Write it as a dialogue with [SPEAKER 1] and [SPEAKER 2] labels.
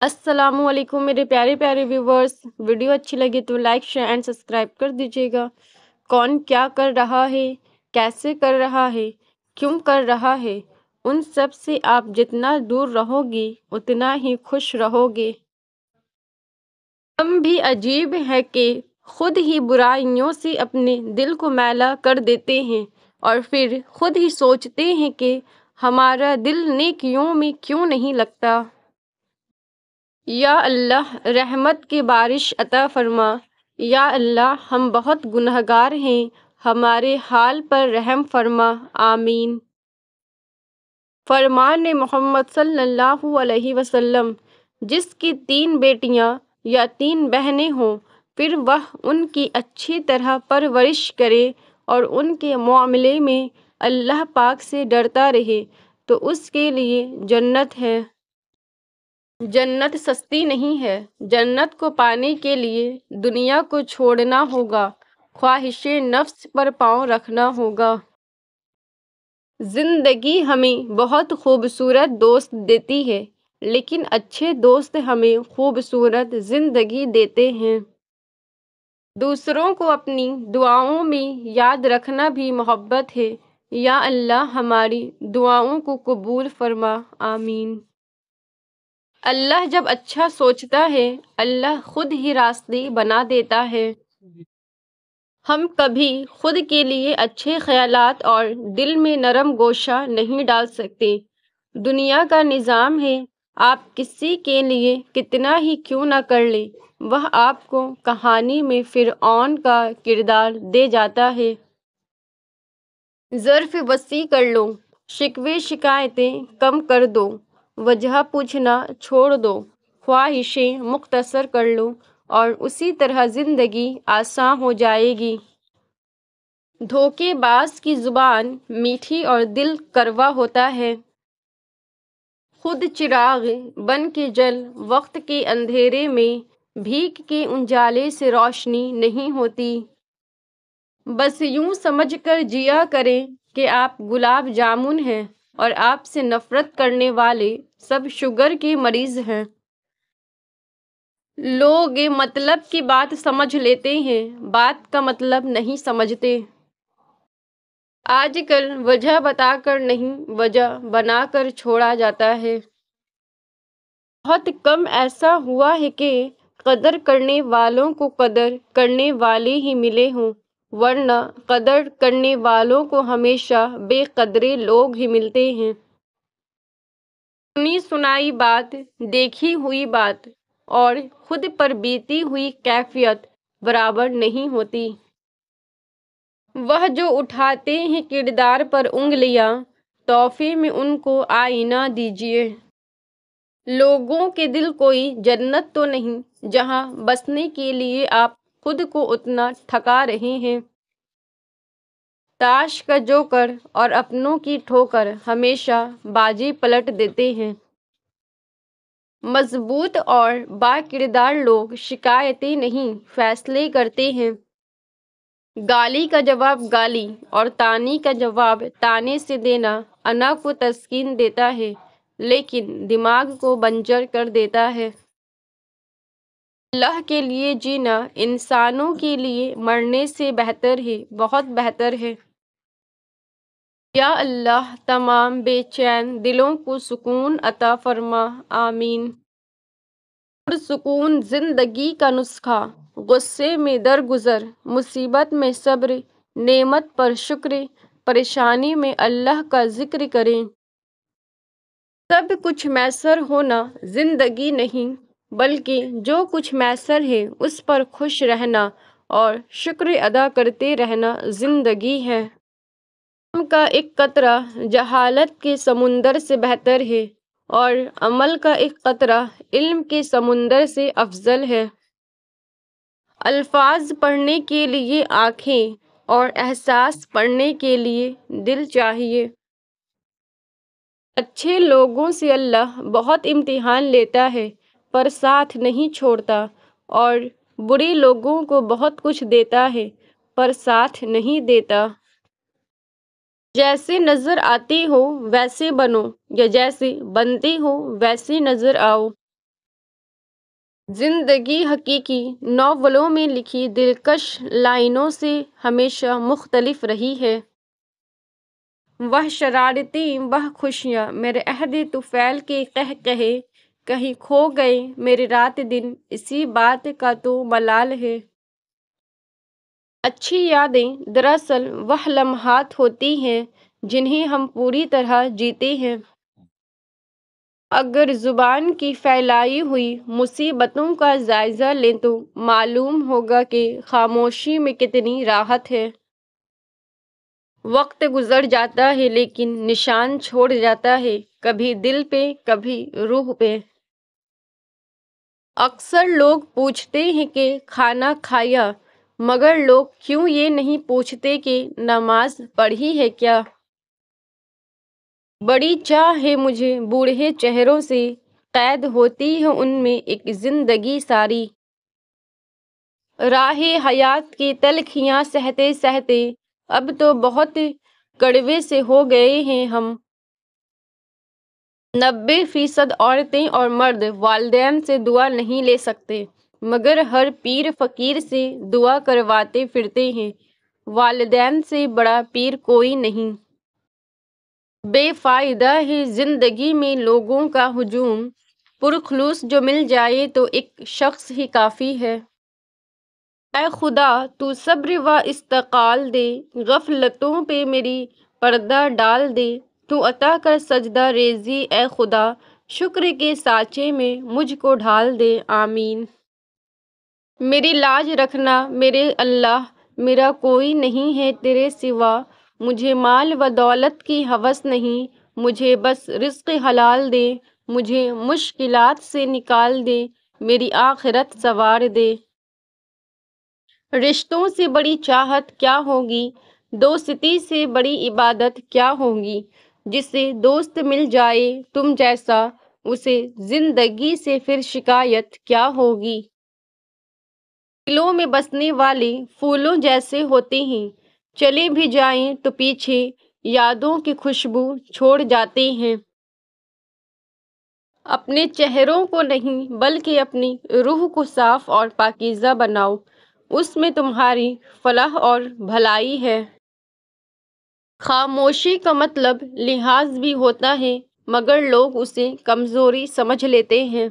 [SPEAKER 1] السلام علیکم میرے پیارے پیارے ویورز، ویڈیو اچھی لگے تو لائک شیئر اینڈ سبسکرائب کر دیجیے گا۔ کون کیا کر رہا ہے، کیسے کر رہا ہے، کیوں کر رہا ہے، ان سب سے آپ جتنا دور رہو گے اتنا ہی خوش رہو گے۔ ہم بھی عجیب ہے کہ خود ہی برائیوں سے اپنے دل کو میلا کر دیتے ہیں اور پھر خود ہی سوچتے ہیں کہ ہمارا دل نیکیوں میں کیوں نہیں لگتا۔ یا اللہ رحمت کی بارش عطا فرما۔ یا اللہ ہم بہت گنہگار ہیں، ہمارے حال پر رحم فرما، آمین۔ فرمان محمد صلی اللہ علیہ وسلم، جس کی 3 بیٹیاں یا 3 بہنیں ہوں، پھر وہ ان کی اچھی طرح پرورش کرے اور ان کے معاملے میں اللہ پاک سے ڈرتا رہے تو اس کے لیے جنت ہے۔ جنت سستی نہیں ہے، جنت کو پانے کے لیے دنیا کو چھوڑنا ہوگا، خواہش نفس پر پاؤں رکھنا ہوگا۔ زندگی ہمیں بہت خوبصورت دوست دیتی ہے، لیکن اچھے دوست ہمیں خوبصورت زندگی دیتے ہیں۔ دوسروں کو اپنی دعاؤں میں یاد رکھنا بھی محبت ہے۔ یا اللہ ہماری دعاؤں کو قبول فرما، آمین۔ اللہ جب اچھا سوچتا ہے، اللہ خود ہی راستے بنا دیتا ہے۔ ہم کبھی خود کے لیے اچھے خیالات اور دل میں نرم گوشہ نہیں ڈال سکتے۔ دنیا کا نظام ہے، آپ کسی کے لیے کتنا ہی کیوں نہ کر لیں، وہ آپ کو کہانی میں فرعون کا کردار دے جاتا ہے۔ ظرف وسیع کر لو، شکوے شکایتیں کم کر دو، وجہ پوچھنا چھوڑ دو، خواہشیں مختصر کر لو اور اسی طرح زندگی آسان ہو جائے گی۔ دھوکے باز کی زبان میٹھی اور دل کڑوا ہوتا ہے۔ خود چراغ بن کے جل، وقت کے اندھیرے میں بھیگ کے اجالے سے روشنی نہیں ہوتی۔ بس یوں سمجھ کر جیا کریں کہ آپ گلاب جامن ہیں اور آپ سے نفرت کرنے والے سب شوگر کے مریض ہیں۔ لوگ مطلب کی بات سمجھ لیتے ہیں، بات کا مطلب نہیں سمجھتے۔ آج کل وجہ بتا کر نہیں، وجہ بنا کر چھوڑا جاتا ہے۔ بہت کم ایسا ہوا ہے کہ قدر کرنے والوں کو قدر کرنے والے ہی ملے ہوں، ورنہ قدر کرنے والوں کو ہمیشہ بے قدرے لوگ ہی ملتے ہیں۔ سنی سنائی بات، دیکھی ہوئی بات اور خود پر بیتی ہوئی کیفیت برابر نہیں ہوتی۔ وہ جو اٹھاتے ہیں کردار پر انگلیاں، تحفے میں ان کو آئینہ دیجیے۔ لوگوں کے دل کوئی جنت تو نہیں جہاں بسنے کے لیے آپ خود کو اتنا تھکا رہے ہیں۔ تاش کا جوکر اور اپنوں کی ٹھوکر ہمیشہ بازی پلٹ دیتے ہیں۔ مضبوط اور باکردار لوگ شکایتیں نہیں، فیصلے کرتے ہیں۔ گالی کا جواب گالی اور طعنے کا جواب طعنے سے دینا انا کو تسکین دیتا ہے، لیکن دماغ کو بنجر کر دیتا ہے۔ اللہ کے لیے جینا انسانوں کے لیے مرنے سے بہتر ہے، بہت بہتر ہے۔ یا اللہ تمام بے چین دلوں کو سکون عطا فرما، آمین۔ پرسکون زندگی کا نسخہ، غصے میں درگزر، مصیبت میں صبر، نعمت پر شکر، پریشانی میں اللہ کا ذکر کریں۔ سب کچھ میسر ہونا زندگی نہیں، بلکہ جو کچھ میسر ہے اس پر خوش رہنا اور شکر ادا کرتے رہنا زندگی ہے۔ علم کا ایک قطرہ جہالت کے سمندر سے بہتر ہے اور عمل کا ایک قطرہ علم کے سمندر سے افضل ہے۔ الفاظ پڑھنے کے لیے آنکھیں اور احساس پڑھنے کے لیے دل چاہیے۔ اچھے لوگوں سے اللہ بہت امتحان لیتا ہے پر ساتھ نہیں چھوڑتا، اور برے لوگوں کو بہت کچھ دیتا ہے پر ساتھ نہیں دیتا۔ جیسے نظر آتے ہو ویسے بنو، یا جیسے بنتے ہو ویسے نظر آؤ۔ زندگی حقیقی ناولوں میں لکھی دلکش لائنوں سے ہمیشہ مختلف رہی ہے۔ وہ شرارتیں، وہ خوشیاں، میرے عہد طفیل کے قہقہے، کہیں کھو گئے میرے رات دن، اسی بات کا تو ملال ہے۔ اچھی یادیں دراصل وہ لمحات ہوتی ہیں جنہیں ہم پوری طرح جیتے ہیں۔ اگر زبان کی پھیلائی ہوئی مصیبتوں کا جائزہ لیں تو معلوم ہوگا کہ خاموشی میں کتنی راحت ہے۔ وقت گزر جاتا ہے لیکن نشان چھوڑ جاتا ہے، کبھی دل پہ کبھی روح پہ۔ اکثر لوگ پوچھتے ہیں کہ کھانا کھایا، مگر لوگ کیوں یہ نہیں پوچھتے کہ نماز پڑھی ہے کیا؟ بڑی چاہ ہے مجھے بوڑھے چہروں سے، قید ہوتی ہے ان میں ایک زندگی ساری۔ راہ حیات کی تلخیاں سہتے سہتے اب تو بہت کڑوے سے ہو گئے ہیں ہم۔ 90% عورتیں اور مرد والدین سے دعا نہیں لے سکتے، مگر ہر پیر فقیر سے دعا کرواتے پھرتے ہیں۔ والدین سے بڑا پیر کوئی نہیں۔ بے فائدہ ہے زندگی میں لوگوں کا ہجوم، پرخلوص جو مل جائے تو ایک شخص ہی کافی ہے۔ اے خدا تو صبر و استقال دے، غفلتوں پہ میری پردہ ڈال دے، تو عطا کر سجدہ ریزی اے خدا، شکر کے سانچے میں مجھ کو ڈھال دے، آمین۔ میری لاج رکھنا میرے اللہ، میرا کوئی نہیں ہے تیرے سوا، مجھے مال و دولت کی ہوس نہیں، مجھے بس رزق حلال دے، مجھے مشکلات سے نکال دے، میری آخرت سنوار دے۔ رشتوں سے بڑی چاہت کیا ہوگی، دوستی سے بڑی عبادت کیا ہوگی، جسے دوست مل جائے تم جیسا، اسے زندگی سے پھر شکایت کیا ہوگی۔ دلوں میں بسنے والے پھولوں جیسے ہوتے ہیں، چلے بھی جائیں تو پیچھے یادوں کی خوشبو چھوڑ جاتے ہیں۔ اپنے چہروں کو نہیں بلکہ اپنی روح کو صاف اور پاکیزہ بناؤ، اس میں تمہاری فلاح اور بھلائی ہے۔ خاموشی کا مطلب لحاظ بھی ہوتا ہے، مگر لوگ اسے کمزوری سمجھ لیتے ہیں۔